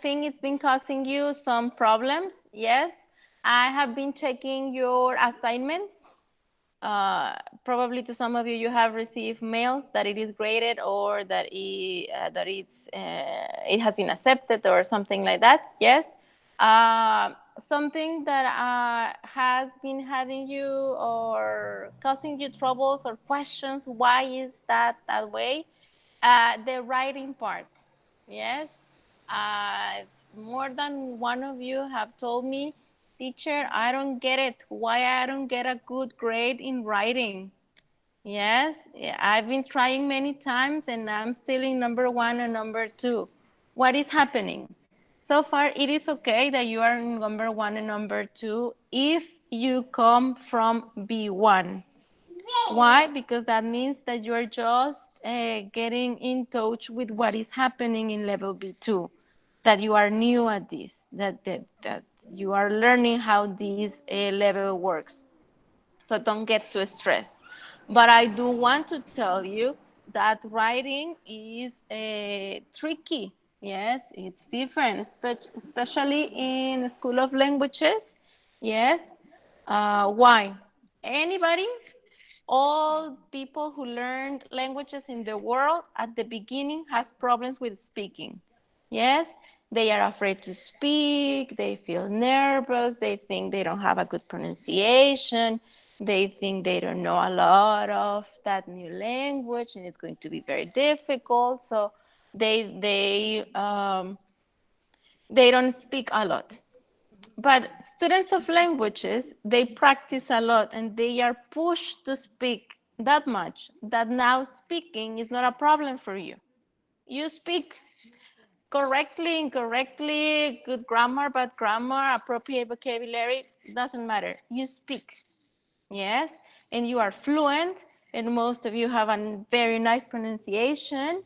think it's been causing you some problems. Yes, I have been checking your assignments. Probably to some of you, you have received mails that it is graded or that it has been accepted or something like that. Yes. Uh, Something that has been having you or causing you troubles or questions. Why is that way? The writing part. Yes. Uh, More than one of you have told me, teacher, I don't get it. Why I don't get a good grade in writing? Yes, I've been trying many times and I'm still in number one and number two. What is happening? So far, it is okay that you are in number one and number two if you come from B1. Why? Because that means that you are just getting in touch with what is happening in level B2, that you are new at this, that you are learning how this level works. So don't get too stressed. But I do want to tell you that writing is tricky. Yes, it's different, especially in the School of Languages. Yes. Why? Anybody? All people who learned languages in the world at the beginning has problems with speaking. Yes, they are afraid to speak, they feel nervous, they think they don't have a good pronunciation, they think they don't know a lot of that new language and it's going to be very difficult. So they they um, they don't speak a lot. But students of languages, they practice a lot and they are pushed to speak that much that now speaking is not a problem for you. You speak correctly, incorrectly, good grammar, bad grammar, appropriate vocabulary, doesn't matter. You speak, yes, and you are fluent, and most of you have a very nice pronunciation.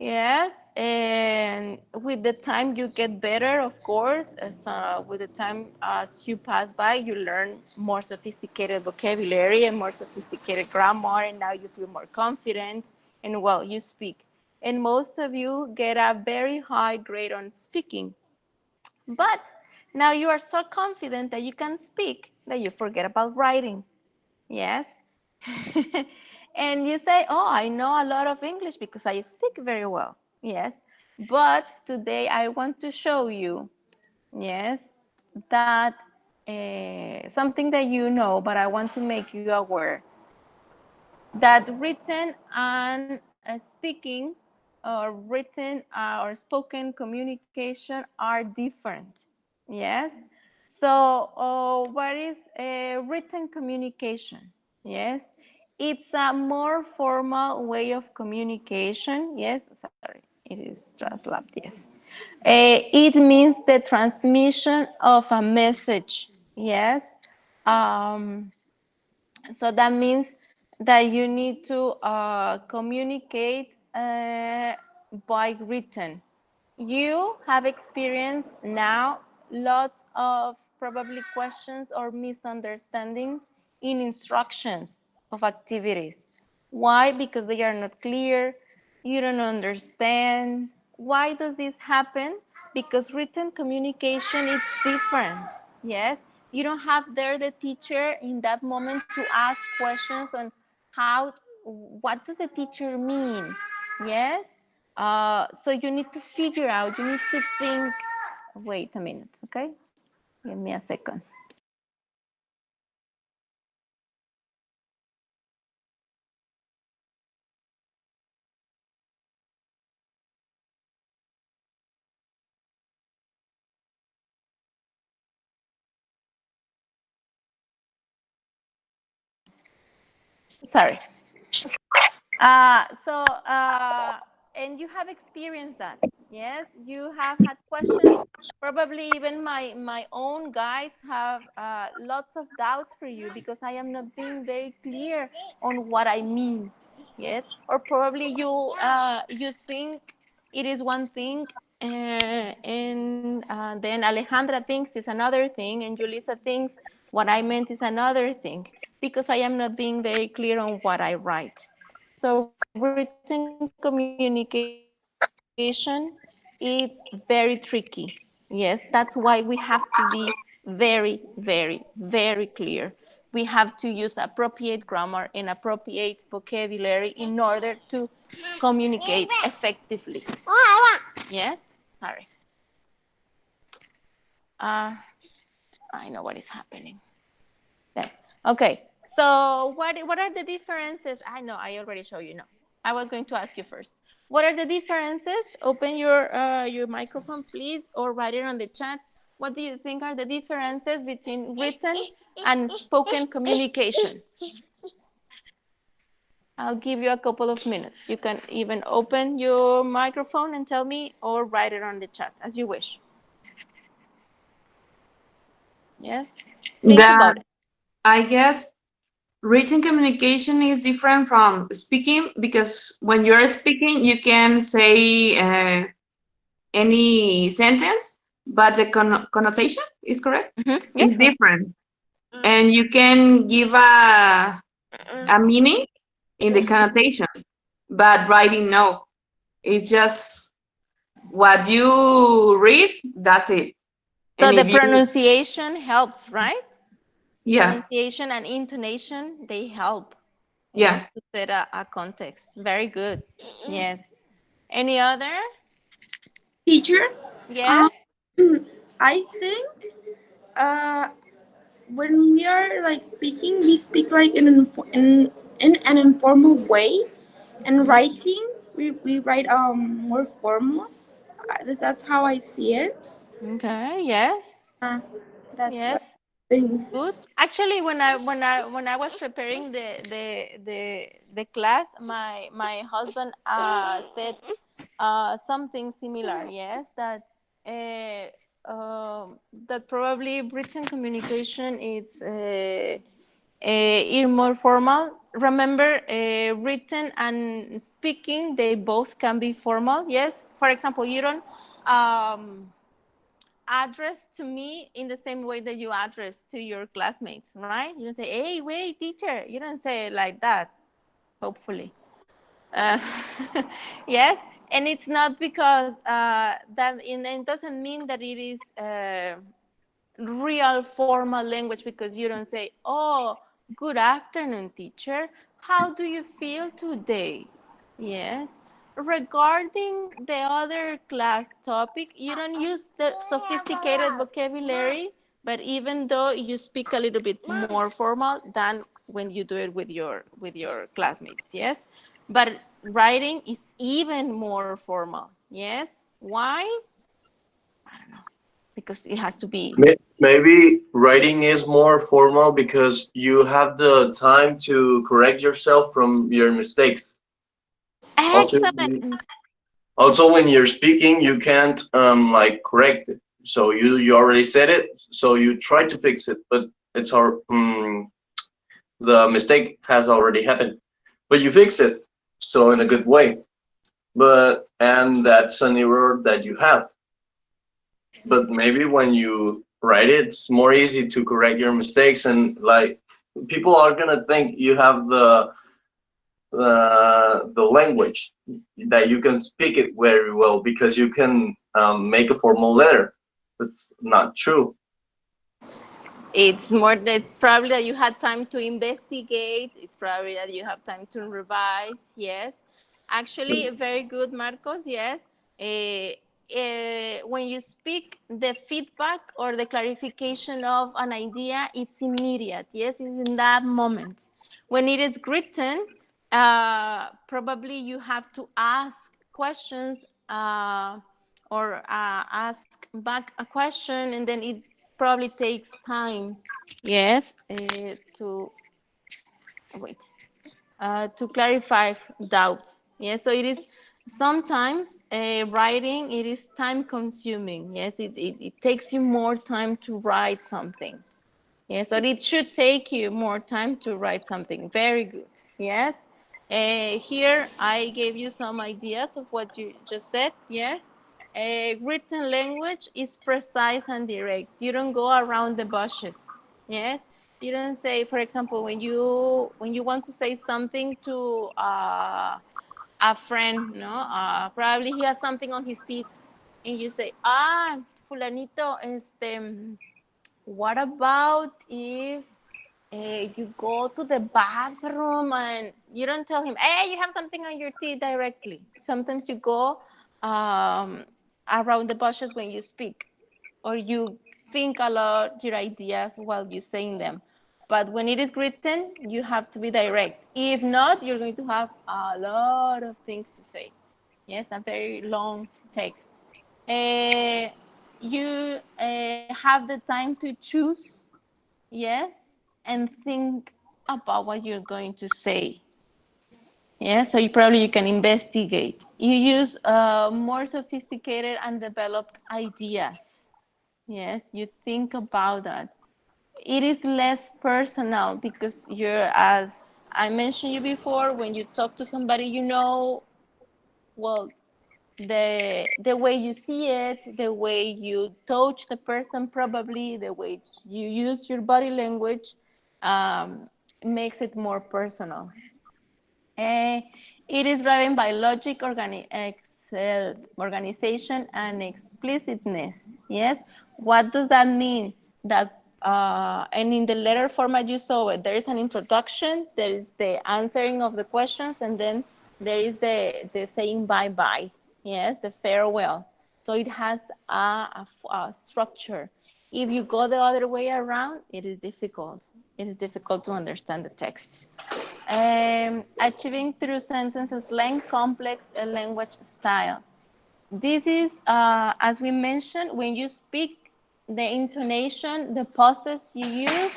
Yes, and with the time you get better, of course. As with the time as you pass by, you learn more sophisticated vocabulary and more sophisticated grammar, and now you feel more confident and well, you speak. And most of you get a very high grade on speaking. But now you are so confident that you can speak that you forget about writing. Yes. And you say, oh, I know a lot of English because I speak very well. Yes. But today I want to show you, yes, that something that you know, but I want to make you aware that written and speaking or written or spoken communication are different. Yes. So, what is a written communication? Yes. It's a more formal way of communication. Yes. Sorry, it is translated. Yes. It means the transmission of a message. Yes. Um, so that means that you need to communicate by written. You have experienced now lots of probably questions or misunderstandings in instructions of activities. Why? Because they are not clear, you don't understand. Why does this happen? Because written communication is different. Yes, you don't have there the teacher in that moment to ask questions on how, what does the teacher mean? Yes, so you need to figure out, you need to think. Wait a minute, okay? Give me a second. Sorry. So, and you have experienced that. Yes, you have had questions. Probably even my own guides have lots of doubts for you because I am not being very clear on what I mean. Yes, or probably you think it is one thing, and then Alejandra thinks it's another thing, and Julissa thinks what I meant is another thing because I am not being very clear on what I write. So written communication is it's very tricky. Yes, that's why we have to be very, very, very clear. We have to use appropriate grammar and appropriate vocabulary in order to communicate effectively. Yes, sorry. Uh, I know what is happening. There. Okay. So what are the differences? I know I already showed you. No, I was going to ask you first. What are the differences? Open your microphone, please, or write it on the chat. What do you think are the differences between written and spoken communication? I'll give you a couple of minutes. You can even open your microphone and tell me, or write it on the chat as you wish. Yes. Think That about it. I guess written communication is different from speaking because when you're speaking, you can say any sentence, but the connotation is correct. Yes, It's correct. different, and you can give a meaning in the connotation, but writing no. It's just what you read. That's it. So And the if you, pronunciation helps, right? yeah, Pronunciation and intonation, they help. yeah. Yes, to set a context. Very good. Yes. Any other? Teacher, um, Yes. I think uh, when we are like speaking, we speak like in an informal way, and writing we write more formal. That's how I see it. Okay. Yes. Uh, that's Yes. what I think. Good. Actually, when I was preparing the class, my husband said something similar. Yes, that that probably written communication is more formal. Remember, written and speaking, they both can be formal. Yes. For example, you don't. Address to me in the same way that you address to your classmates, right? You don't say, hey, wait, teacher. You don't say it like that, hopefully. Uh, yes, and it's not because it doesn't mean that it is real formal language because you don't say, oh, good afternoon, teacher. How do you feel today? Yes. Regarding the other class topic, you don't use the sophisticated vocabulary, but even though you speak a little bit more formal than when you do it with your classmates, yes? But writing is even more formal, yes? Why? I don't know. Because it has to be Maybe writing is more formal because you have the time to correct yourself from your mistakes. Also, excellent. also when you're speaking, you can't like correct it. So you already said it, so you try to fix it, but it's our the mistake has already happened, but you fix it, so in a good way. But and that's an error that you have. But maybe when you write it, it's more easy to correct your mistakes, and like people are gonna think you have the language that you can speak it very well because you can make a formal letter. That's not true. It's probably that you had time to investigate. It's probably that you have time to revise. Yes. Actually, very good, Marcos. Yes. When you speak, the feedback or the clarification of an idea, it's immediate. Yes, it's in that moment. When it is written, probably you have to ask questions or ask back a question, and then it probably takes time. Yes, to wait to clarify doubts. Yes, so it is sometimes writing. It is time consuming. Yes, it takes you more time to write something. Yes, so it should take you more time to write something. Very good. Yes. Here I gave you some ideas of what you just said. Yes. Written language is precise and direct. You don't go around the bushes. Yes. You don't say, for example, when you want to say something to a friend, no, probably he has something on his teeth. and you say, ah, fulanito, what about if you go to the bathroom and you don't tell him, hey, you have something on your teeth directly. Sometimes you go um, around the bushes when you speak, or you think a lot your ideas while you're saying them. But when it is written, you have to be direct. If not, you're going to have a lot of things to say. Yes, a very long text. Uh, you have the time to choose, yes, and think about what you're going to say. Yeah, so you can investigate. You use more sophisticated and developed ideas. Yes, you think about that. It is less personal because you're, as I mentioned you before, when you talk to somebody, well, the way you see it, the way you touch the person, probably the way you use your body language, makes it more personal. Uh, it is driven by logic, organization, and explicitness. Yes. What does that mean? That and in the letter format you saw it. There is an introduction. There is the answering of the questions, and then there is the saying bye bye. Yes, the farewell. So it has a structure. If you go the other way around, it is difficult. It is difficult to understand the text. Achieving through sentences length, complex language style. This is, as we mentioned, when you speak, the intonation, the pauses you use,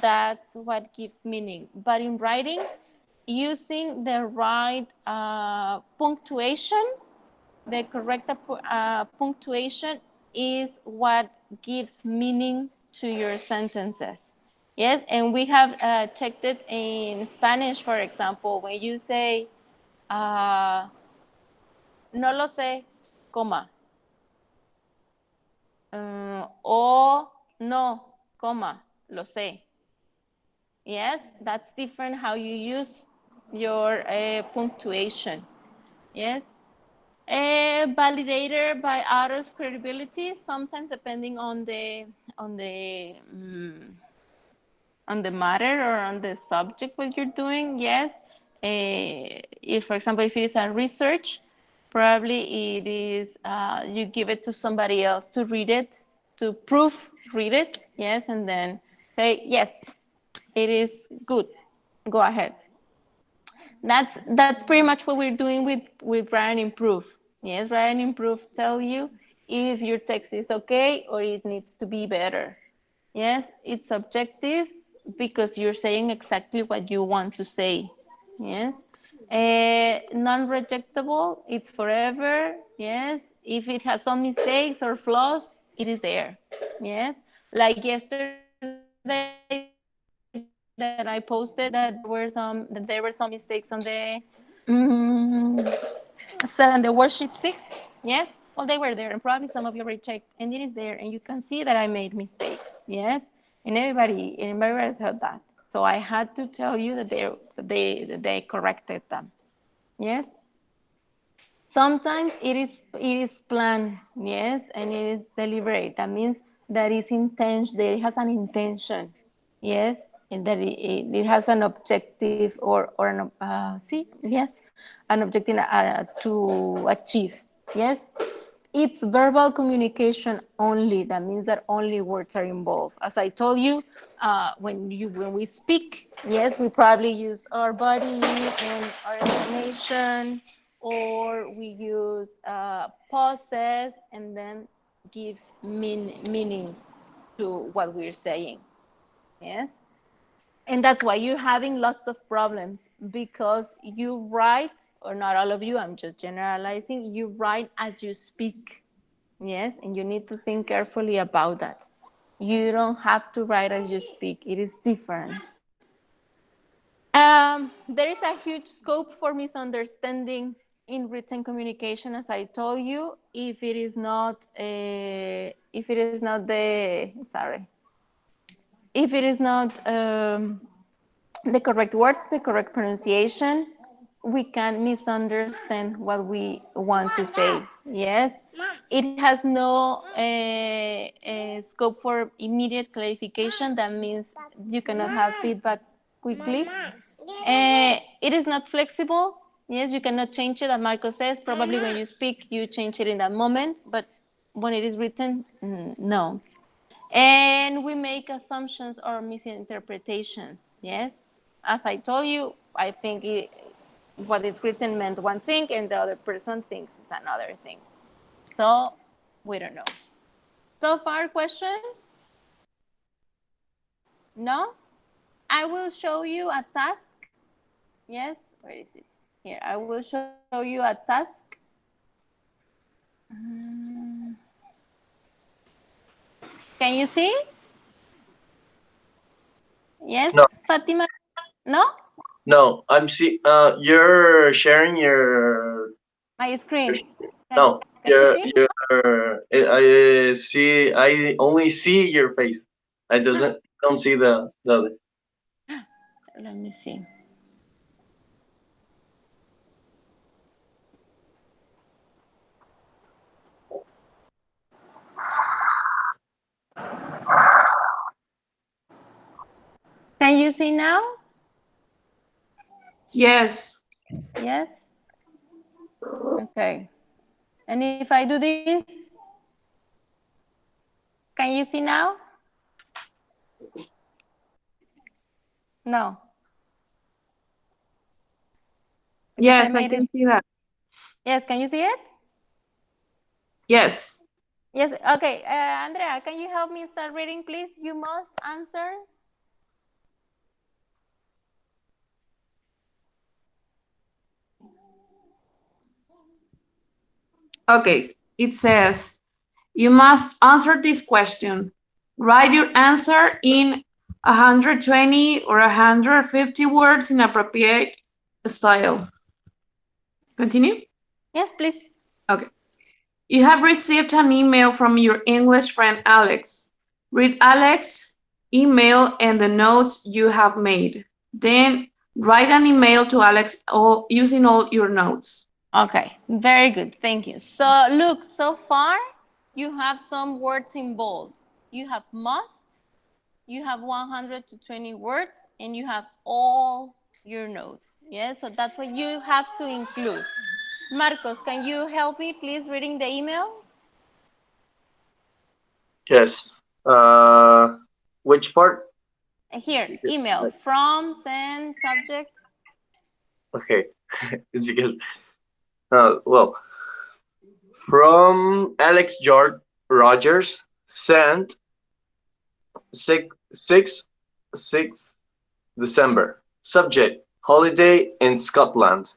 that's what gives meaning. But in writing, using the right punctuation, the correct punctuation is what gives meaning to your sentences. Yes, and we have checked it in Spanish, for example, when you say, uh, no lo sé, coma, o no, coma, lo sé. Yes, that's different how you use your punctuation. Yes, a validator by others' credibility, sometimes depending on the on the matter or on the subject what you're doing. Yes, if for example if it is a research, probably it is you give it to somebody else to read it, to proofread it. Yes, and then say yes, it is good. Go ahead. That's pretty much what we're doing with write and improve. Yes, write and improve tell you if your text is okay or it needs to be better. Yes, it's subjective because you're saying exactly what you want to say. Yes. Non-rejectable, it's forever. Yes. If it has some mistakes or flaws, it is there. Yes. Like yesterday that I posted that there were some mistakes on the seven, the worksheet 6. Yes. Well, they were there, and probably some of you already checked, and it is there, and you can see that I made mistakes. Yes, and everybody has heard that. So I had to tell you that they corrected them. Yes. Sometimes it is planned, yes, and it is deliberate. That means that is intention. That it has an intention, yes, and that it has an objective or an see, yes, an objective to achieve, yes. It's verbal communication only. That means that only words are involved. As I told you, when we speak, yes, we probably use our body and our intonation, or we use pauses, and then gives meaning to what we're saying. Yes, and that's why you're having lots of problems because you write, or not all of you. I'm just generalizing. You write as you speak. Yes, and you need to think carefully about that. You don't have to write as you speak, it is different. There is a huge scope for misunderstanding in written communication, as I told you, if it is not the sorry, if it is not the correct words, the correct pronunciation, we can misunderstand what we want to say. Yes, it has no scope for immediate clarification. That means you cannot have feedback quickly. It is not flexible. Yes, you cannot change it. As Marco says, probably when you speak, you change it in that moment, but when it is written, no. And we make assumptions or misinterpretations. Yes, as I told you, I think what is written meant one thing and the other person thinks is another thing. So we don't know. So far, questions? No? I will show you a task. Yes, where is it? Here, I will show you a task. Mm, Can you see? Yes, No, Fatima? No? no. I'm see. You're sharing your. My your screen. Can, no, can you see? I see. I only see your face. I don't see the other. Let me see. Can you see now? Yes. Yes? Okay. And if I do this, can you see now? No, because I Yes, I made it. can see that. Yes, can you see it? Yes. Yes, okay. Andrea, can you help me start reading, please? You must answer. Okay. It says, you must answer this question. Write your answer in 120 or 150 words in appropriate style. Continue? Yes, please. Okay. You have received an email from your English friend Alex. Read Alex's email and the notes you have made. Then write an email to Alex using all your notes. Okay, very good. Thank you. So, look, so far you have some words in bold. You have must, you have 100 to 20 words, and you have all your notes. Yes, so that's what you have to include. Marcos, can you help me, please, reading the email? Yes. Which part? Here, email from, send, subject. Okay, it's because well, from Alex George Rogers, sent 6 December. Subject: holiday in Scotland.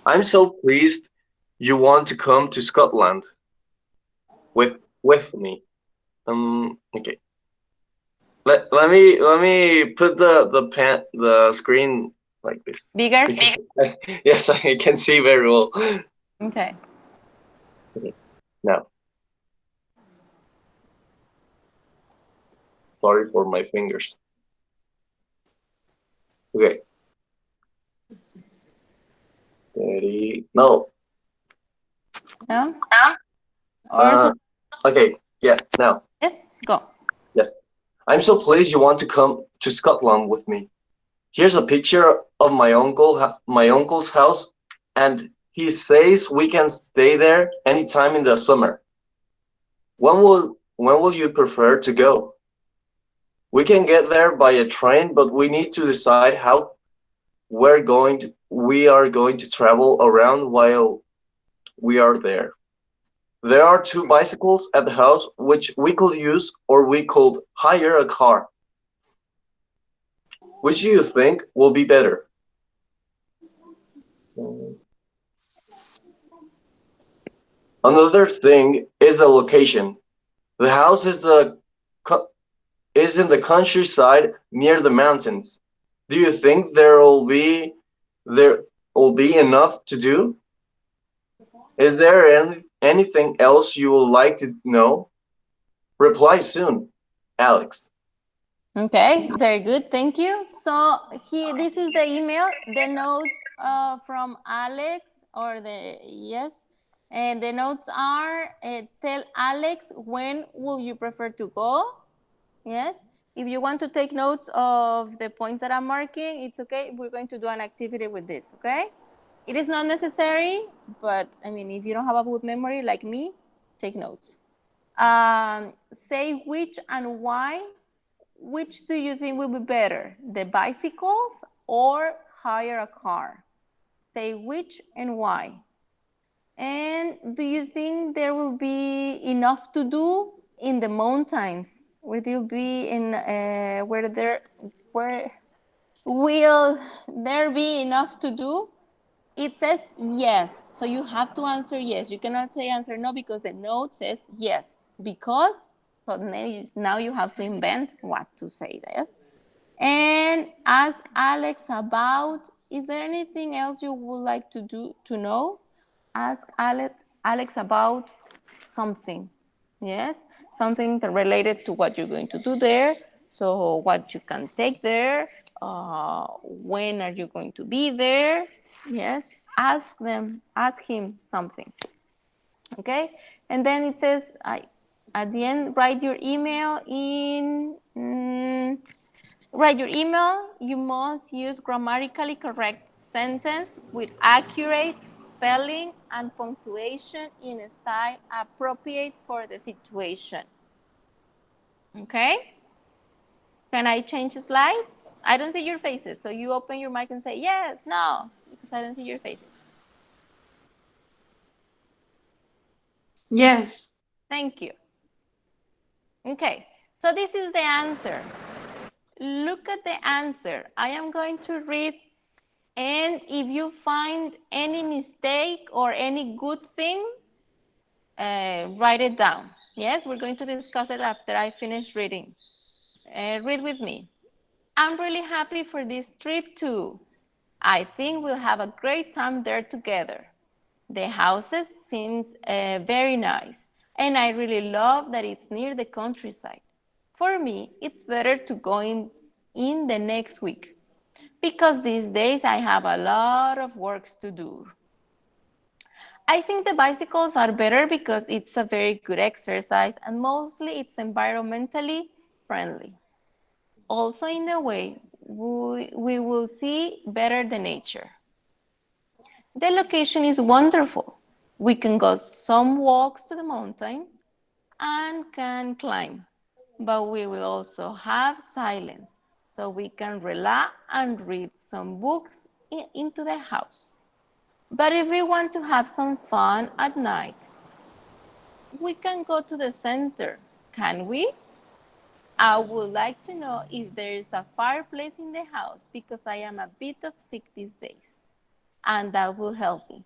I'm so pleased you want to come to Scotland with me. Okay. Let me put the screen like this Bigger? because yes, I can see very well. Okay. Okay. Now, sorry for my fingers. Okay. Ready? No. No? Or so, Uh. Okay. Yeah. Now. yes, go. Yes. I'm so pleased you want to come to Scotland with me. Here's a picture of my uncle's house, and he says we can stay there anytime in the summer. When will you prefer to go? We can get there by a train, but we need to decide how we are going to travel around while we are there. There are 2 bicycles at the house which we could use, or we could hire a car. Which do you think will be better? Another thing is the location. The house is in the countryside near the mountains. Do you think there will be enough to do? Is there anything else you would like to know? Reply soon, Alex. Okay, very good. Thank you. So this is the email, the notes from Alex, or the yes, and the notes are tell Alex when will you prefer to go. Yes. If you want to take notes of the points that I'm marking, it's okay. We're going to do an activity with this. Okay. It is not necessary, but I mean, if you don't have a good memory like me, take notes. Say which and why. Which do you think will be better, the bicycles or hire a car? Say which and why. And do you think there will be enough to do in the mountains? Will there be in where will there be enough to do? It says yes, so you have to answer yes. You cannot say answer no because the note says yes. Because so now you have to invent what to say there. And ask Alex about, is there anything else you would like to know? Ask Alex about something. Yes, something related to what you're going to do there. So what you can take there, when are you going to be there? Yes, ask him something. Okay, and then it says, at the end, write your email in. Write your email. You must use grammatically correct sentence with accurate spelling and punctuation in a style appropriate for the situation. Okay? Can I change the slide? I don't see your faces, so you open your mic and say yes, no, because I don't see your faces. Yes. Thank you. Okay, so this is the answer. Look at the answer. I am going to read, and if you find any mistake or any good thing, write it down. Yes, we're going to discuss it after I finish reading. Read with me. I'm really happy for this trip too. I think we'll have a great time there together. The houses seems very nice, and I really love that it's near the countryside. For me, it's better to go in the next week because these days I have a lot of works to do. I think the bicycles are better because it's a very good exercise and mostly it's environmentally friendly. Also, in a way, we will see better the nature. The location is wonderful. We can go some walks to the mountain and can climb, but we will also have silence so we can relax and read some books into the house. But if we want to have some fun at night, we can go to the center, can we? I would like to know if there is a fireplace in the house because I am a bit of sick these days, and that will help me.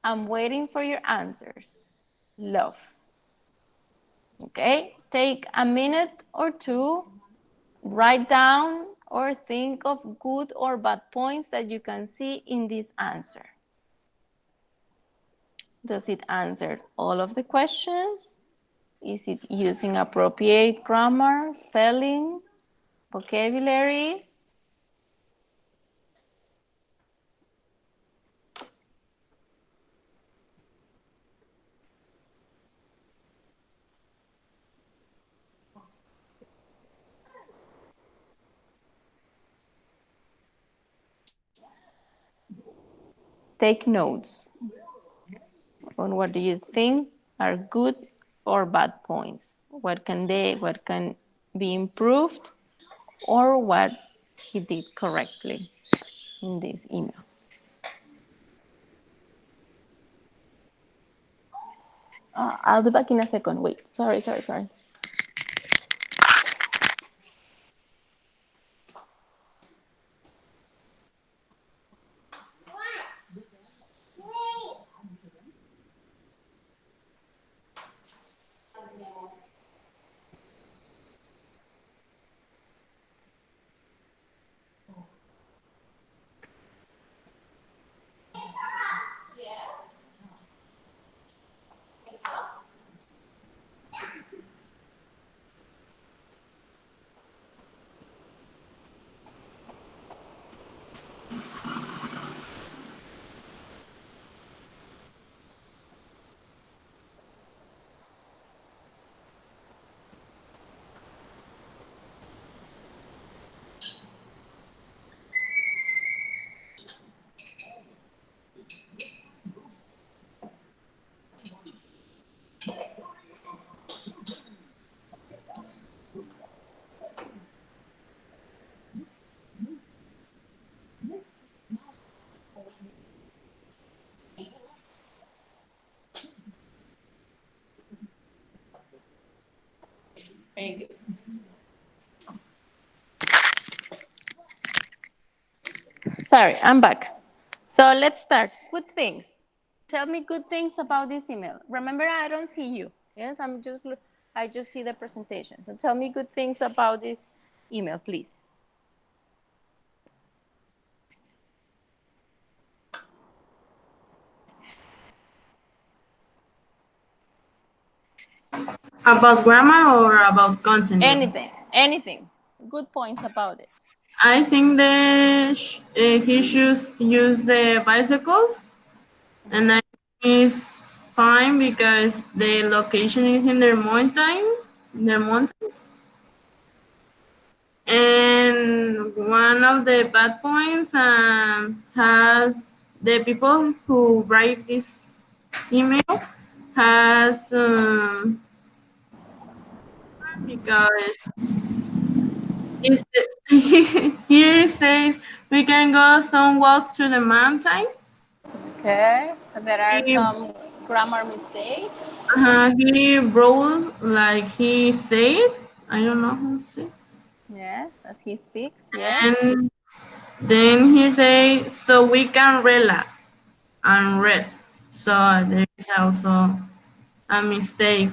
I'm waiting for your answers. Love. Okay, take a minute or two, write down or think of good or bad points that you can see in this answer. Does it answer all of the questions? Is it using appropriate grammar, spelling, vocabulary? Take notes on what do you think are good or bad points. What can be improved or what he did correctly in this email. I'll be back in a second. Wait, sorry. Very good. Sorry, I'm back. So let's start. Good things. Tell me good things about this email. Remember, I don't see you. Yes, I just see the presentation. So tell me good things about this email, please. About grammar or about contenu? Anything, anything. Good points about it. I think he should use the bicycles, and I think it's fine because the location is in the mountains. And one of the bad points has the people who write this email has because it's, here it says we can go some walk to the mountain. Okay. So there are He, some grammar mistakes. he wrote like he said. I don't know how to say. Yes, as he speaks. Yes. And then he say so we can relax and read. So there is also a mistake,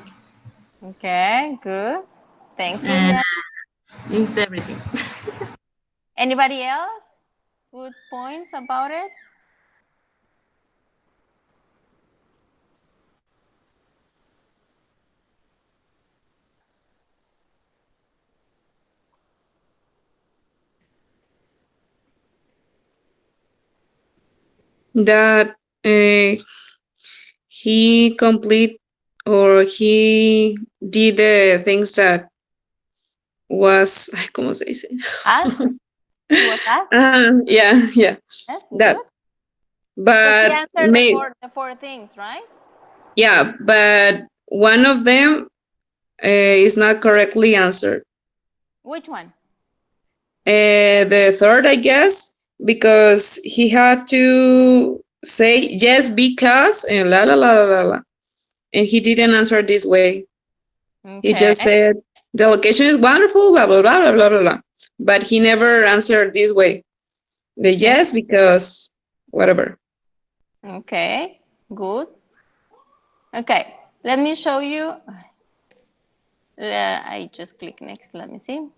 Okay, good. Thank you, and Jen. it's everything. Anybody else? Good points about it? That he complete or he did the things that was, ay, ¿cómo se dice? Asked? He was asked? Yeah, yeah, Yes, that. good. So he But answered the four things, right? yeah, but one of them is not correctly answered. Which one? The third, I guess, because he had to say yes because and la la la la la, la. And he didn't answer this way. He Okay. just said the location is wonderful, blah blah blah blah blah blah blah. But he never answered this way. The yes because whatever. Okay. Good. Okay. Let me show you. I just click next. Let me see.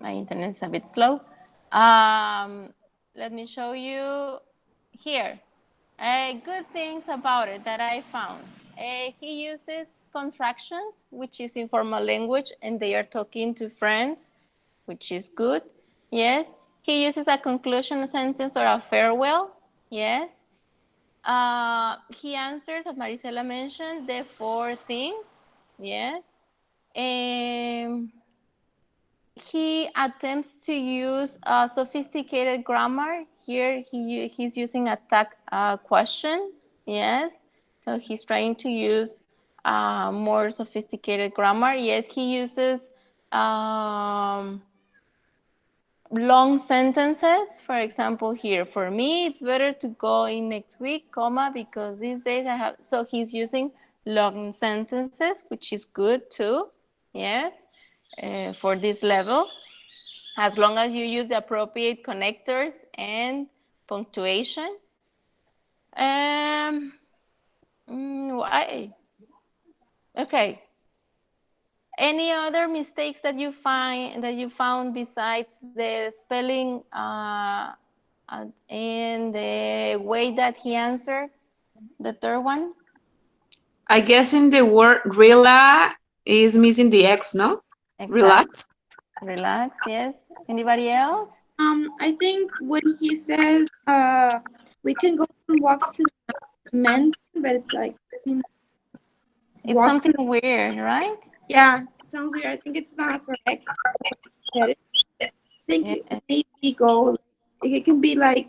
My internet is a bit slow. Let me show you here. Good things about it that I found. He uses contractions, which is informal language, and they are talking to friends, which is good. Yes. He uses a conclusion sentence or a farewell. Yes. He answers, as Marisela mentioned, the four things. Yes. Um, he attempts to use sophisticated grammar. Here he's using a tag question. Yes. So he's trying to use more sophisticated grammar. Yes, he uses long sentences. For example, here, for me, it's better to go in next week, comma, because these days I have, so he's using long sentences, which is good too. Yes, for this level, as long as you use the appropriate connectors and punctuation. Um, why? Okay. Any other mistakes that you found besides the spelling and the way that he answered the third one? I guess in the word relax is missing the X, no? Exact. Relax. Relax. Yes. Anybody else? I think when he says we can go on walks to the mountain, but it's like It's walk to something weird, right? yeah, it sounds weird. I think it's not correct. Said it. I think Yeah. maybe go. It can be like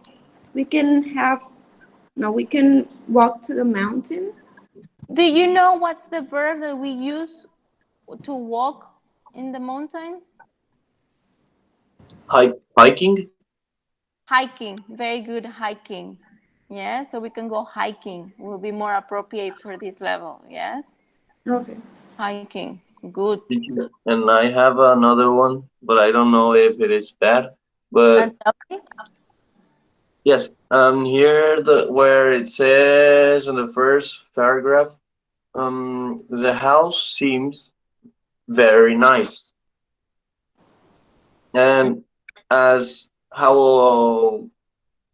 we can have no. We can walk to the mountain. Do you know what's the verb that we use to walk in the mountains? Hiking. Hiking. Very good hiking. Yeah, so we can go hiking. Will be more appropriate for this level. Yes. Okay. Hiking. Good. And I have another one, but I don't know if it is bad. And But tell me. yes, here the where it says in the first paragraph, the house seems very nice, and as how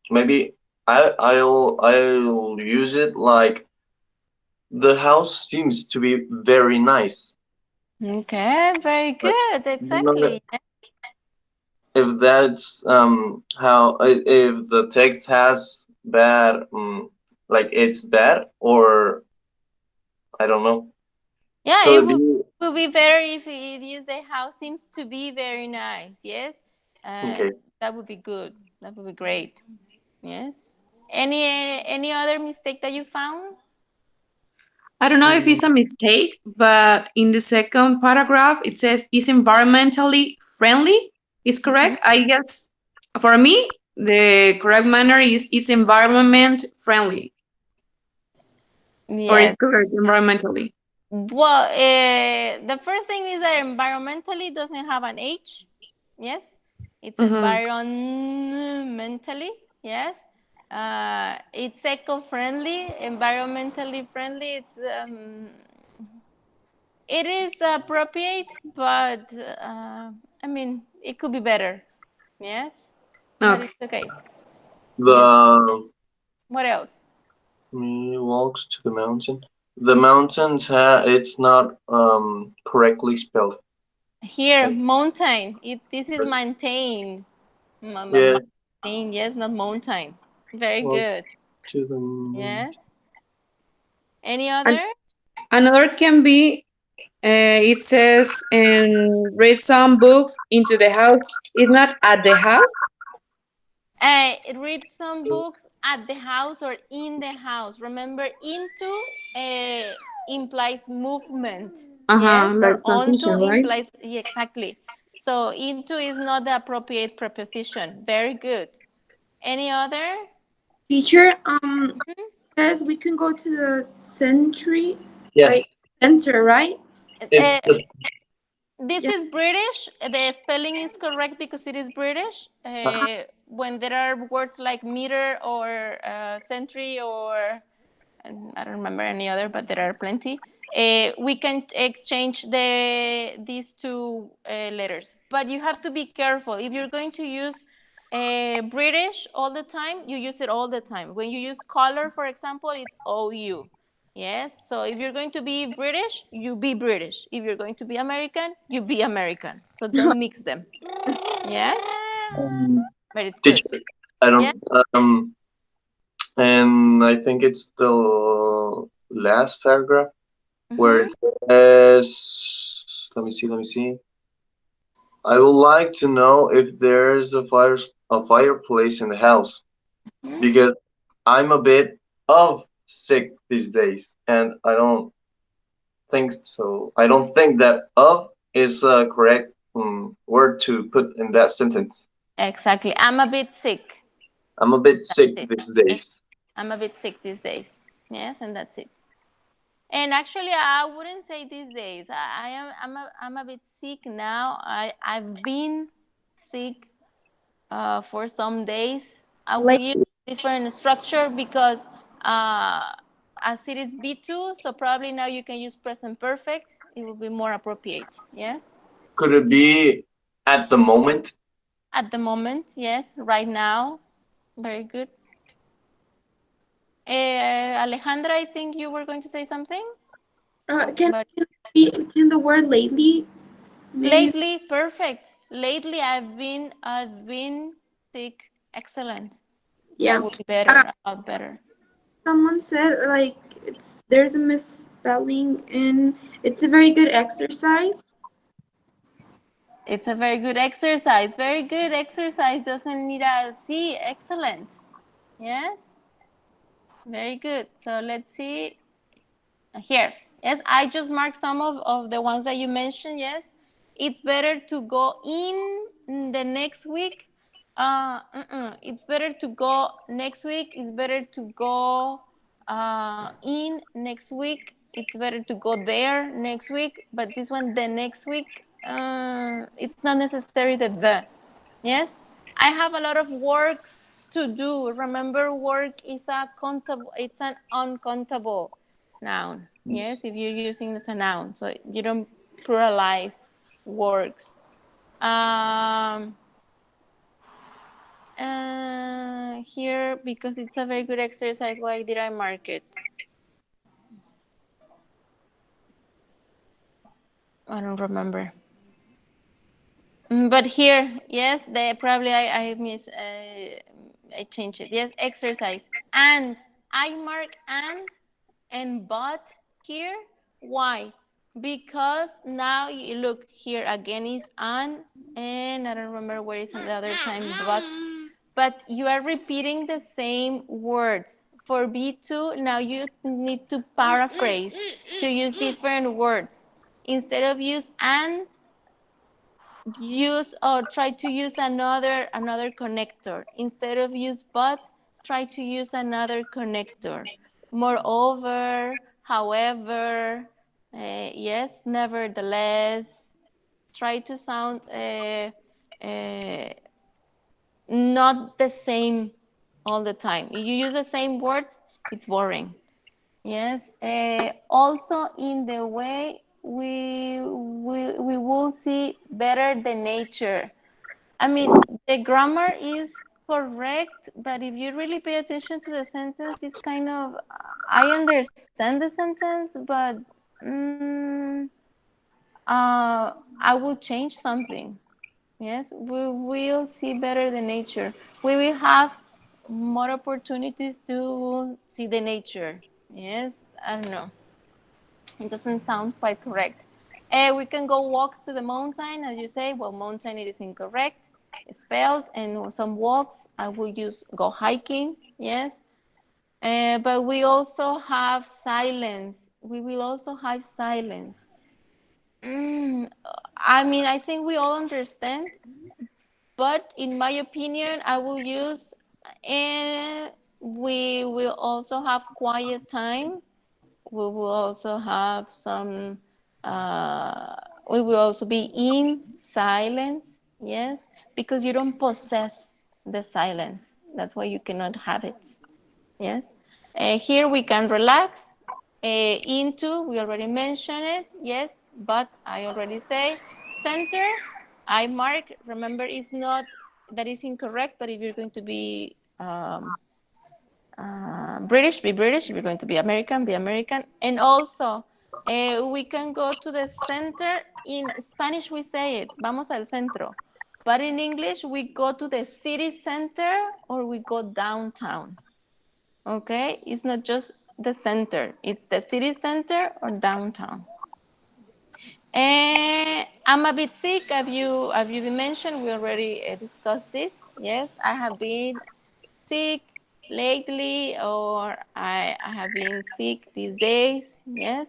maybe I'll use it like the house seems to be very nice. Okay, very But good. I don't know Exactly. if that's if the text has bad like it's bad or I don't know. Yeah, Could it it be would be better if it is the house seems to be very nice. Yes, okay? that would be good. That would be great. Yes. Any other mistake that you found? I don't know if Mm, it's a mistake, but in the second paragraph, it says is environmentally friendly. It's Hmm. correct. I guess for me, the correct manner is it's environment friendly, or it's Yes. correct environmentally. Well, the first thing is that environmentally doesn't have an H. Yes, it's Mm-hmm. environmentally. Yes, it's eco-friendly, environmentally friendly. It is appropriate, but I mean, it could be better. Yes, but Okay. it's okay. Yes. the What else? me walks to the mountain. The mountains it's not correctly spelled. Here, Like mountain. This is first, maintain. yeah, Maintain. Yes, not mountain. Very walk good. to the moon. Yes. Any And other? another can be it says and read some books into the house. It's not at the house. Read some books at the house or in the house. Remember, into implies movement. Yes, Uh-huh, or like onto transition, right? implies yeah, exactly. So into is not the appropriate preposition. Very good. Any other? Teacher, Mhm. says we can go to the century, like Yes, center, right? it's Uh, the this Yeah. is British. The spelling is correct because it is British. When there are words like meter or century or and I don't remember any other, but there are plenty. We can exchange these two letters, but you have to be careful. If you're going to use British all the time, you use it all the time. When you use color, for example, it's OU. Yes. So if you're going to be British, you be British. If you're going to be American, you be American. So don't mix them. Yes. um, But it's good. teacher. I Yeah. don't and I think it's the last paragraph where Mm-hmm. it says, let me see. I would like to know if there's a fireplace in the house because I'm a bit of sick these days, and I don't think so. I don't think that of is a correct word to put in that sentence. Exactly. I'm a bit sick. I'm a bit That's sick it. these Yes, days. I'm a bit sick these days. Yes, and that's it. And actually, I wouldn't say these days. I'm a bit sick now. I've been sick for some days. I will Like use different structure because uh, as it is B2, so probably now you can use present perfect. It will be more appropriate. Yes. Could it be at the moment? At the moment, yes. Right now, very good. Alejandra, I think you were going to say something. can But can the word lately maybe lately, perfect. Lately, I've been sick. Excellent. That yeah. would be better, a lot better. Someone said like it's there's a misspelling in it's a very good exercise. It's a very good exercise. Very good exercise. Doesn't need a C. Excellent. Yes. Very good. So let's see here. Yes, I just marked some of the ones that you mentioned. Yes, it's better to go in the next week. It's better to go next week. It's better to go in next week. it's better to go there next week, but this one the next week, it's not necessary the. Yes, I have a lot of works to do. Remember, work is a countable, it's an uncountable noun. Yes, if you're using it as a noun, so you don't pluralize works. Um, Here, because it's a very good exercise, why did I mark it? I don't remember. But here, yes, they probably I changed it. Yes, exercise. And I mark and but here. Why? Because now you look here again is and I don't remember where is the other time but you are repeating the same words. For B2, now you need to paraphrase to use different words. Instead of use and, use or try to use another connector. Instead of use but, try to use another connector. Moreover, however, yes, nevertheless. Try to sound uh, not the same all the time. If you use the same words, it's boring. Yes. Also, in the way we will see better the nature. I mean, the grammar is correct, but if you really pay attention to the sentence, it's kind of, I understand the sentence, but mm, I will change something. Yes, we will see better the nature. We will have more opportunities to see the nature. Yes, I don't know. It doesn't sound quite correct. We can go walks to the mountain, as you say. Well, mountain it is incorrect. It's spelled, and some walks I will use go hiking. Yes, but we also have silence. We will also have silence. Mm, I mean, I think we all understand, but in my opinion, I will use, and we will also have quiet time. We will also have some, uh, we will also be in silence, yes, because you don't possess the silence. That's why you cannot have it, yes. Here we can relax. Into, we already mentioned it, yes, but I already say center. I mark. Remember, it's not that is incorrect, but if you're going to be British, be British. If you're going to be American, be American. And also, we can go to the center. In Spanish, we say it, vamos al centro. But in English, we go to the city center or we go downtown. Okay? It's not just the center, it's the city center or downtown. And I'm a bit sick. Have you been mentioned? We already discussed this. Yes, I have been sick lately, or I have been sick these days. Yes.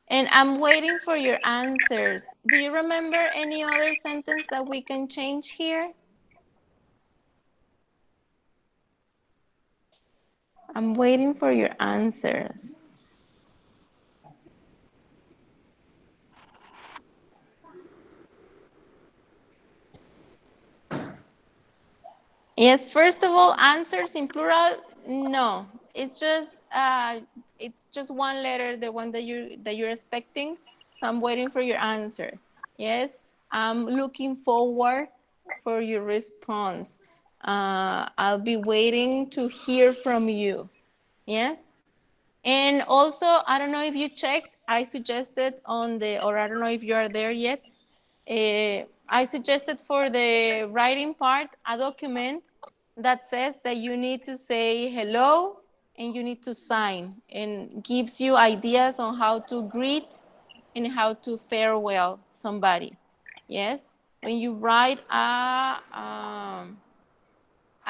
And I'm waiting for your answers. Do you remember any other sentence that we can change here? I'm waiting for your answers. Yes, first of all, answers in plural, no. It's just one letter, the one that you're expecting. So I'm waiting for your answer. Yes, I'm looking forward for your response. I'll be waiting to hear from you. Yes. And also, I don't know if you checked, I suggested or I don't know if you are there yet. I suggested for the writing part a document that says that you need to say hello and you need to sign and gives you ideas on how to greet and how to farewell somebody. Yes, when you write a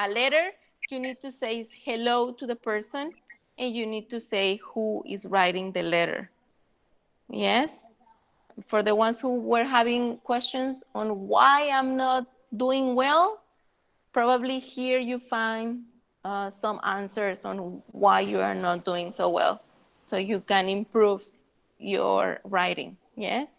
letter, you need to say hello to the person and you need to say who is writing the letter. Yes, for the ones who were having questions on why I'm not doing well, probably here you find some answers on why you are not doing so well, so you can improve your writing. Yes.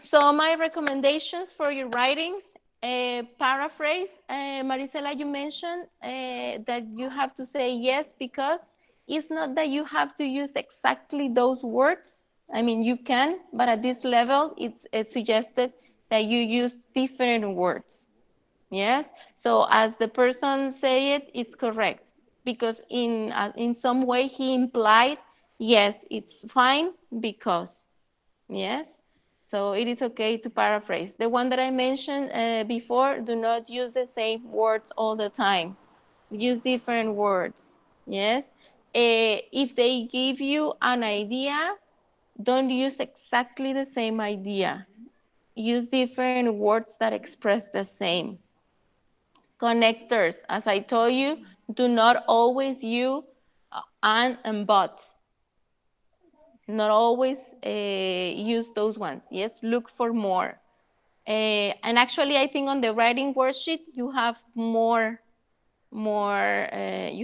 So my recommendations for your writings, paraphrase. Marisela, you mentioned that you have to say yes because it's not that you have to use exactly those words. I mean, you can, but at this level, it's suggested that you use different words. Yes. So as the person say it, it's correct because in some way he implied, yes, it's fine because. Yes. So it is okay to paraphrase. The one that I mentioned before, do not use the same words all the time. Use different words. Yes. If they give you an idea, don't use exactly the same idea. Use different words that express the same. Connectors, as I told you, do not always use and but. Not always use those ones. Yes, look for more. And actually, I think on the writing worksheet, you have you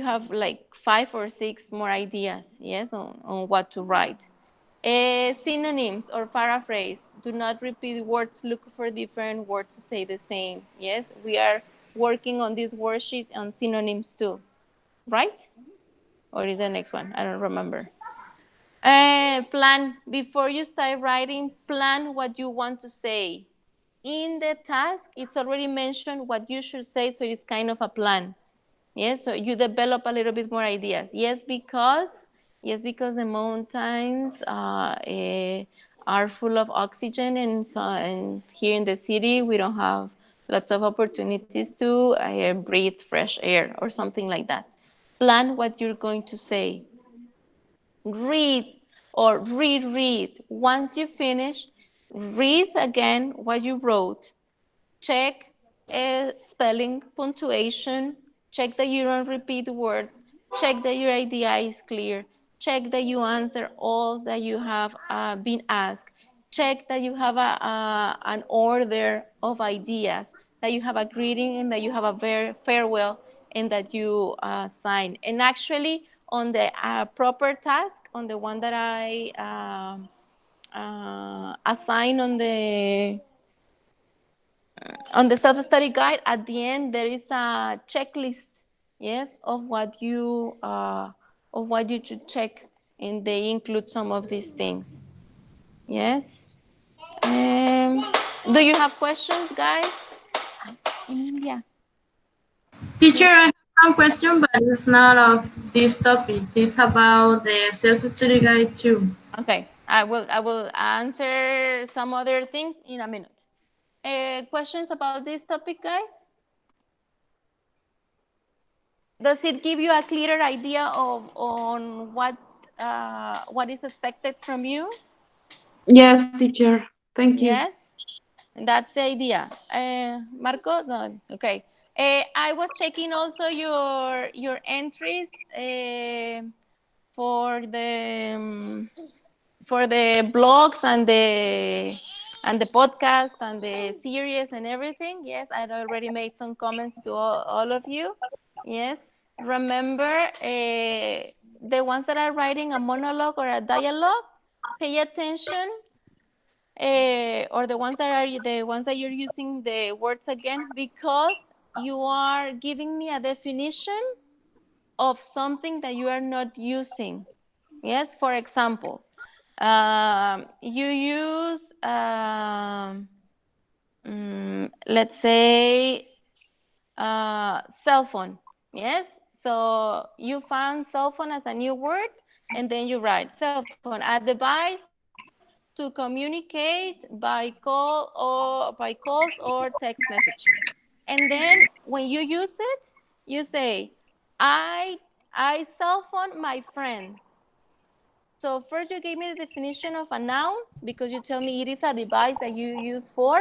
have like 5 or 6 more ideas, yes, on what to write. Synonyms or paraphrase. Do not repeat words, look for different words to say the same. Yes, we are working on this worksheet on synonyms too, right? Or is the next one? I don't remember. Plan before you start writing, plan what you want to say. In the task, it's already mentioned what you should say, so it's kind of a plan. Yes, so you develop a little bit more ideas. Yes, because the mountains are full of oxygen, and here in the city we don't have lots of opportunities to breathe fresh air or something like that. Plan what you're going to say. Read or reread. Once you finish, read again what you wrote. Check spelling, punctuation. Check that you don't repeat words. Check that your idea is clear. Check that you answer all that you have been asked. Check that you have an order of ideas, that you have a greeting and that you have a very farewell and that you sign. And actually, on the proper task, on the one that I assign on the self-study guide, at the end there is a checklist, yes, of what you should check, and they include some of these things. Yes. Do you have questions, guys? Yeah. Teacher, Yes. I have one question, but it's not of this topic. It's about the self-study guide too. Okay. I will answer some other things in a minute. Questions about this topic, guys? Does it give you a clearer idea of on what is expected from you? Yes, teacher. Thank you. Yes, that's the idea. Marco, no, okay. I was checking also your entries for the um, for the blogs and the podcast and the series and everything. Yes, I already made some comments to all of you. Yes, remember the ones that are writing a monologue or a dialogue. Pay attention, or the ones that you're using the words again, because you are giving me a definition of something that you are not using. Yes, for example, you use, let's say, cell phone. Yes, so you found cell phone as a new word, and then you write cell phone, a device to communicate by calls or text message. And then when you use it, you say, I I cell phone my friend. So first you gave me the definition of a noun because you tell me it is a device that you use for.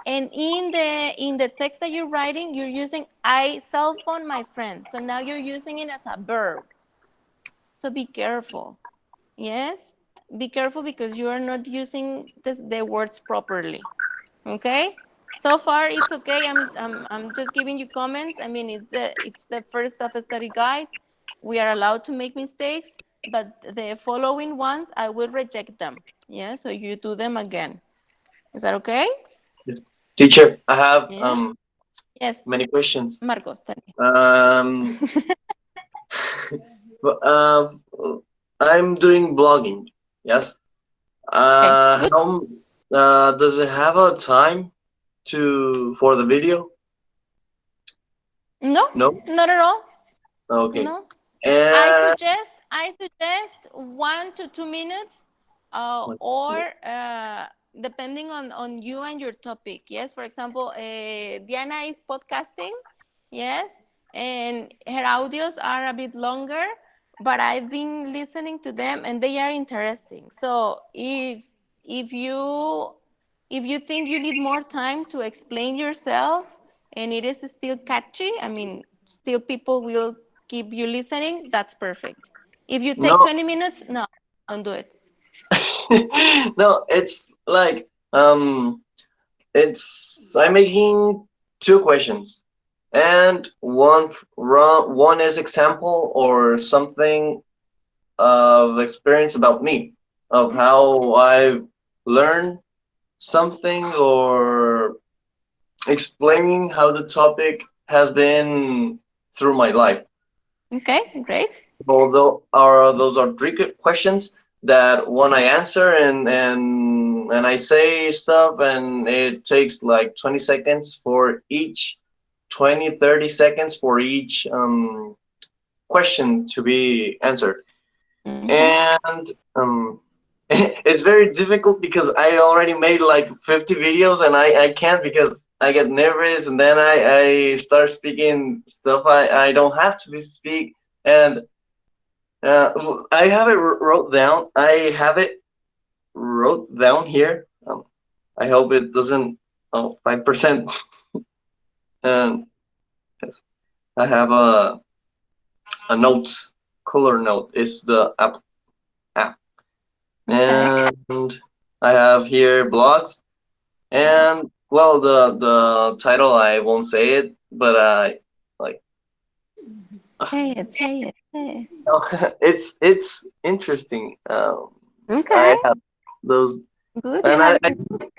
And in the text that you're writing, you're using I cell phone my friend. So now you're using it as a verb. So be careful. Yes? Be careful because you are not using the words properly. Okay? So far it's okay. I'm just giving you comments. I mean, it's the first self-study guide. We are allowed to make mistakes. but the following ones I will reject them. Yeah, so you do them again. Is that okay? Teacher, I have Yes. Yes, many questions. Marcos, tell me. Um, but, I'm doing blogging. Yes. Okay, good. How does it have a time to for the video? No, No. not at all. Okay. No. And I suggest 1 to 2 minutes, or depending on you and your topic. Yes, for example, Diana is podcasting. Yes, and her audios are a bit longer, but I've been listening to them and they are interesting. So if you if you think you need more time to explain yourself and it is still catchy, I mean, still people will keep you listening, that's perfect. If you take no, 20 minutes, no, don't do it. no. It's like it's I'm making two questions, and one is example or something of experience about me, of how I've learned something, or explaining how the topic has been through my life. Okay, great. Although are those are three good questions that one I answer, and I say stuff, and it takes like 20 seconds for each 20-30 seconds for each question to be answered. Okay. And it's very difficult because I already made like 50 videos, and I can't because I get nervous, and then I start speaking stuff I don't have to be speak. And I have it wrote down. I have it wrote down here. I hope it doesn't. Oh, 5%. And yes, I have a notes color note. Is the app, Okay. and I have here blogs. And well, the title I won't say it, but I like Say it, say it, say it's interesting. it. Okay. I have those, Good. You and have I to.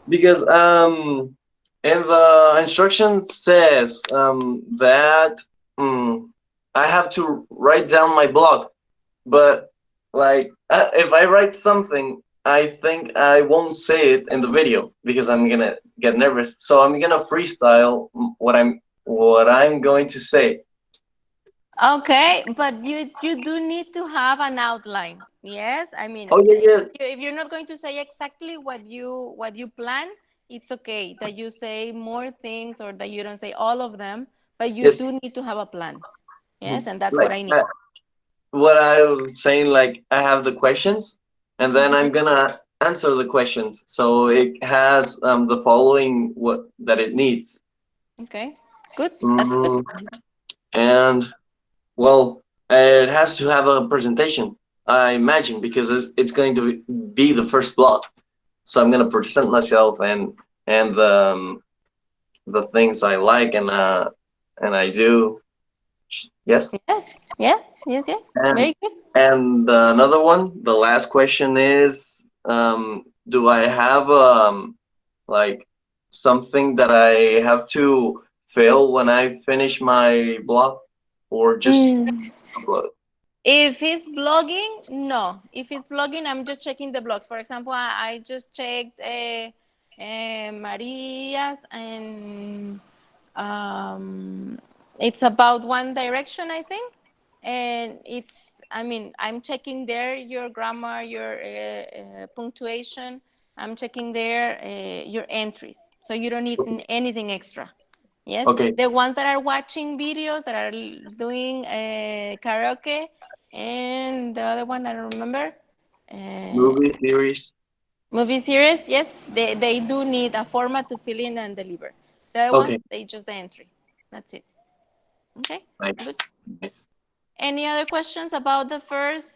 because in the instruction says that I have to write down my blog, but like if I write something, I think I won't say it in the video because I'm gonna get nervous. So I'm gonna freestyle what I'm going to say. Okay, but you do need to have an outline. Yes, I mean, Oh yeah, yeah. if you're not going to say exactly what you plan, it's okay that you say more things or that you don't say all of them, but you Yes. do need to have a plan. Yes, and that's what Like I need. what I'm saying, like I have the questions, and then I'm Mhm. gonna answer the questions. So it has the following what that it needs. Okay, good. That's good. Mm, and well, it has to have a presentation, I imagine, because it's going to be the first blog. So I'm gonna present myself and the things I like and I do. Yes. Yes, yes, yes, yes. And Very good. another one, the last question is, do I have like something that I have to fill when I finish my blog, or just Mm. upload? If it's blogging, no. If it's blogging, I'm just checking the blogs. For example, I just checked Maria's, and um, it's about One Direction, I think. And I mean, I'm checking there your grammar, your punctuation. I'm checking there your entries. So you don't need anything extra. Yes, Okay, the ones that are watching videos, that are doing karaoke, and the other one I don't remember. Uh, movie series. movie series, yes, they do need a format to fill in and deliver. The other ones, Okay, they just the entry. That's it. Okay, good. nice, nice. Any other questions about the first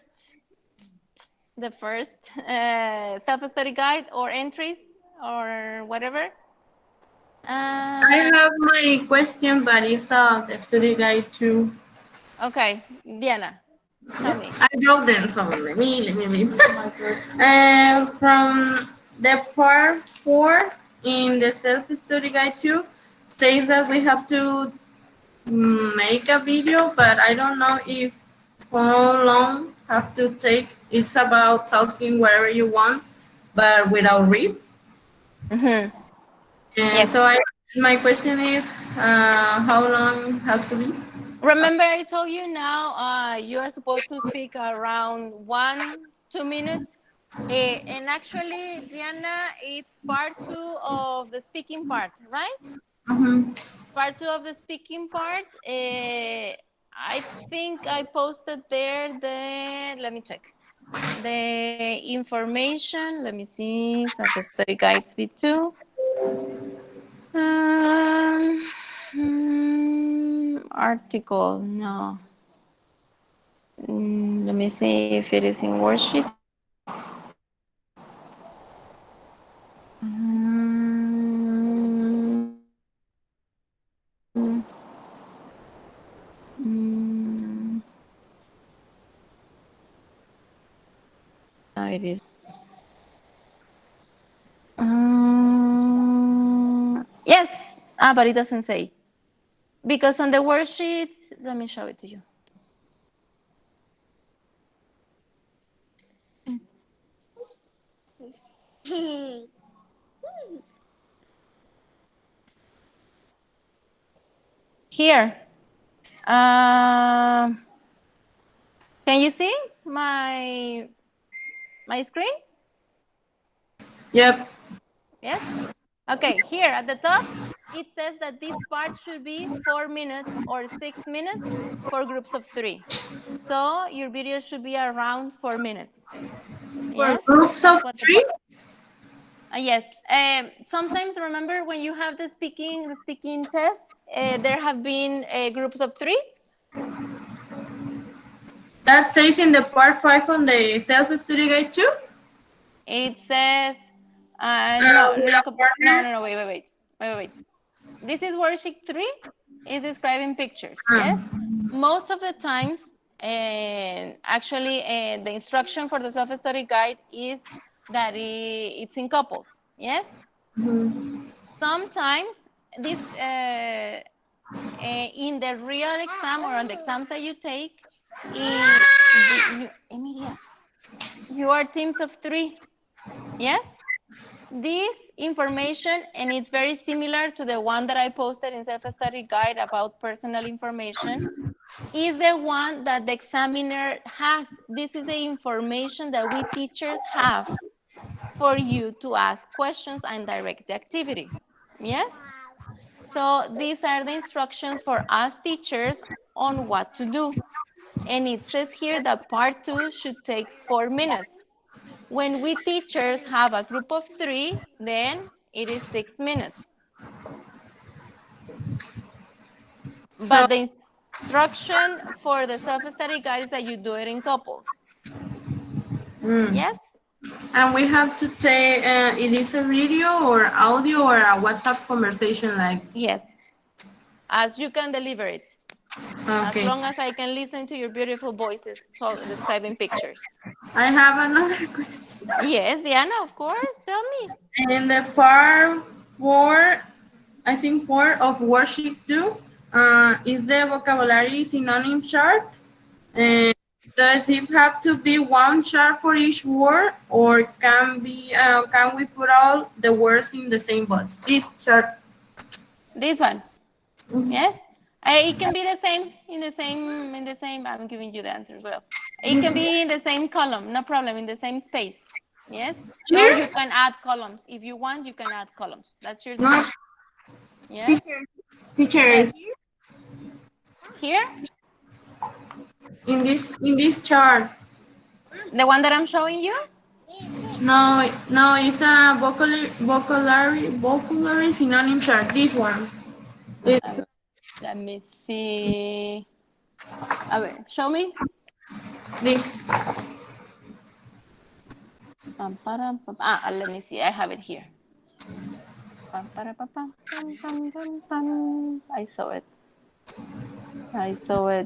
self-study guide or entries or whatever? I Uh, have my question, but it's the study guide too. okay, Diana. Tell me. I wrote them, so let me read. From the part 4 in the self-study guide 2 says that we have to make a video, but I don't know if how long have to take. It's about talking wherever you want, but without read. Mm-hmm. And Yes. so my question is, how long has to be? Remember, I told you now you are supposed to speak around 1, 2 minutes. And actually, Diana, it's part two of the speaking part, right? Mm-hmm. Part two of the speaking part. I think I posted there let me check. The information, let me see, self-study guides V2. Article, no. Let me see if it is in worksheets. Mm, no, it is. Yes. But it doesn't say. Because on the worksheets, let me show it to you. Here. Um, can you see my screen? Yep. Yes? Okay, here at the top, it says that this part should be 4 minutes or 6 minutes for groups of three. So your video should be around 4 minutes. For Yes? groups of That's what the three? yes. Sometimes remember when you have the speaking test, there have been groups of three. That says in the part 5 on the self-study guide too? It says, no, We have partners. no, wait. This is worksheet 3 is describing pictures. Yes, most of the times, and actually, the instruction for the self-study guide is that it's in couples. Yes, sometimes this in the real exam or on the exams that you take, Emilia, you are teams of three. Yes. This information, and it's very similar to the one that I posted in self-study guide about personal information, is the one that the examiner has. This is the information that we teachers have for you to ask questions and direct the activity. Yes? So these are the instructions for us teachers on what to do. And it says here that part 2 should take 4 minutes. When we teachers have a group of three, then it is 6 minutes. So, But the instruction for the self-study guide is that you do it in couples. Yes? and we have to take, it is a video or audio or a WhatsApp conversation like, Yes. As you can deliver it. As okay. long as I can listen to your beautiful voices describing pictures. I have another question. Yes, Diana, of course. Tell me. In the part 4, I think 4 of worksheet 2, is the vocabulary synonym chart. And does it have to be one chart for each word, or can we put all the words in the same box? This chart. This one. Yes? It can be the same in the same. I'm giving you the answer as well. It can be in the same column, no problem, in the same space. Yes? Or Here? you can add columns. If you want, you can add columns. That's your No, decision. Yes? teacher. Teacher, Yes. Here? in this chart. The one that I'm showing you? No, no, it's a vocabulary synonym chart. This one. It's Um, let me see. A ver, show me. this. Let me see. I have it here. I saw it.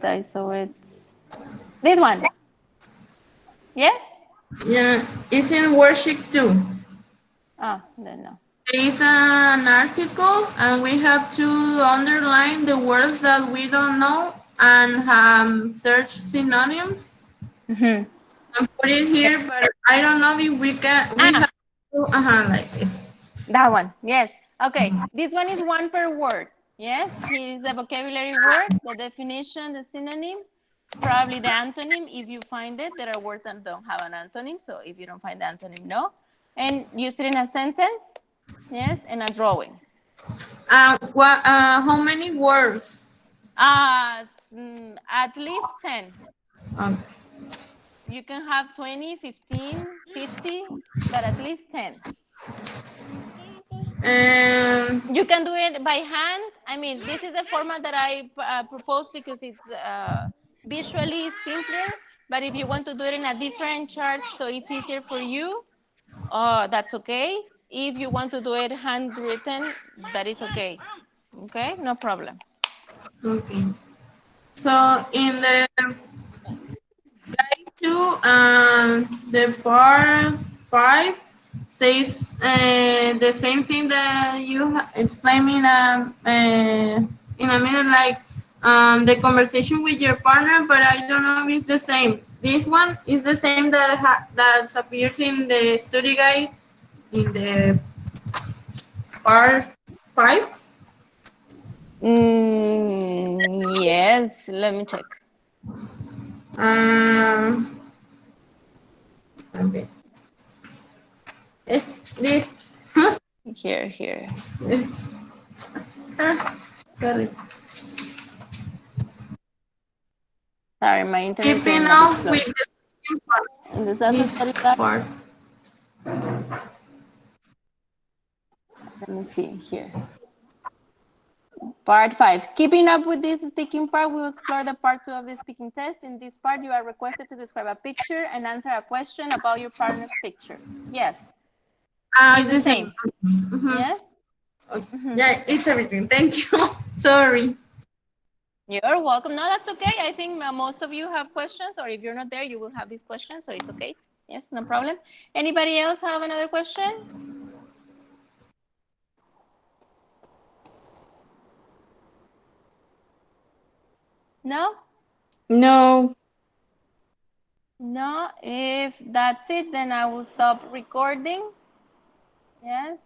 I saw it. This one. Yes? Yeah, it's in worksheet 2. Oh, then no. There is an article, and we have to underline the words that we don't know and search synonyms Mm-hmm. and put it here. But I don't know if we can. We Ah, have to like this. that one. Yes. Okay. This one is one per word. Yes. Here is the vocabulary word, the definition, the synonym, probably the antonym if you find it. There are words that don't have an antonym. So if you don't find the antonym, no. And use it in a sentence. Yes. And a drawing. What? How many words? At least 10. Okay. You can have 20, 15, 50, but at least 10. You can do it by hand. I mean, this is the format that I propose because it's visually simpler. But if you want to do it in a different chart so it's easier for you, that's okay. If you want to do it handwritten, that is okay. Okay, no problem. Okay. So in the guide 2, the part 5 says the same thing that you explained in a minute, like the conversation with your partner, but I don't know if it's the same. This one is the same that appears in the study guide in the part 5. Yes, let me check. Um, okay. It's this. Huh? Here. Sorry. Sorry, my internet is Keeping getting a bit up slow. with the second part. In the This self-study guide, part. let me see here. Part 5. Keeping up with this speaking part, we will explore the part 2 of the speaking test. In this part, you are requested to describe a picture and answer a question about your partner's picture. Yes, it's the This same. mm-hmm. Yes? Okay. Yeah, it's everything. Thank you. Sorry. You're welcome. No, that's okay. I think most of you have questions, or if you're not there, you will have these questions, so it's okay. Yes, no problem. Anybody else have another question? No? No. No, if that's it, then I will stop recording. Yes.